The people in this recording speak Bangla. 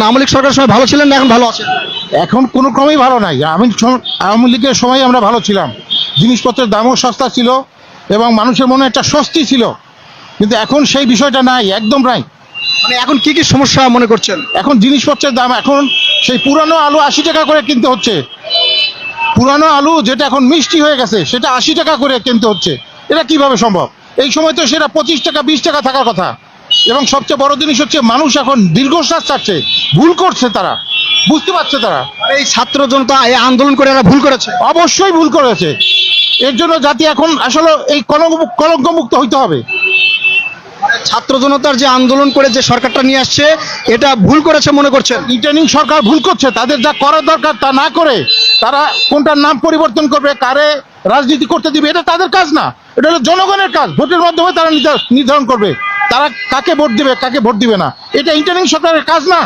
আওয়ামী লীগ সরকারের সময় ভালো ছিলেন না এখন ভালো আছেন? এখন কোনো ক্রমেই ভালো নাই। আওয়ামী লীগের সময় আমরা ভালো ছিলাম, জিনিসপত্রের দামও সস্তা ছিল এবং মানুষের মনে একটা স্বস্তি ছিল, কিন্তু এখন সেই বিষয়টা নাই, একদম নাই। মানে এখন কি কি সমস্যা মনে করছেন? এখন জিনিসপত্রের দাম, এখন সেই পুরানো আলু 80 টাকা করে কিনতে হচ্ছে। পুরানো আলু যেটা এখন মিষ্টি হয়ে গেছে সেটা 80 টাকা করে কিনতে হচ্ছে। এটা কিভাবে সম্ভব? এই সময় তো সেটা 25 টাকা 20 টাকা থাকার কথা। এবং সবচেয়ে বড় জিনিস হচ্ছে মানুষ এখন দীর্ঘশ্বাস চাচ্ছে, ভুল করছে তারা, বুঝতে পারছে তারা। আর এই ছাত্র জনতা এই আন্দোলন করে এরা ভুল করেছে। অবশ্যই ভুল করেছে। এর জন্য জাতি এখন আসলে এই কলঙ্কমুক্ত হইতে হবে। ছাত্র জনতার যে আন্দোলন করে যে সরকারটা নিয়ে আসছে এটা ভুল করেছে মনে করছেন? রিটার্নিং সরকার ভুল করছে, তাদের যা করার দরকার তা না করে তারা কোনটার নাম পরিবর্তন করবে, কারে রাজনীতি করতে দিবে, এটা তাদের কাজ না। এটা হলো জনগণের কাজ। ভোটের মাধ্যমে তারা নির্ধারণ করবে তারা কাকে ভোট দিবে কাকে ভোট দিবে না। এটা ইন্টারিং সরকারের কাজ না।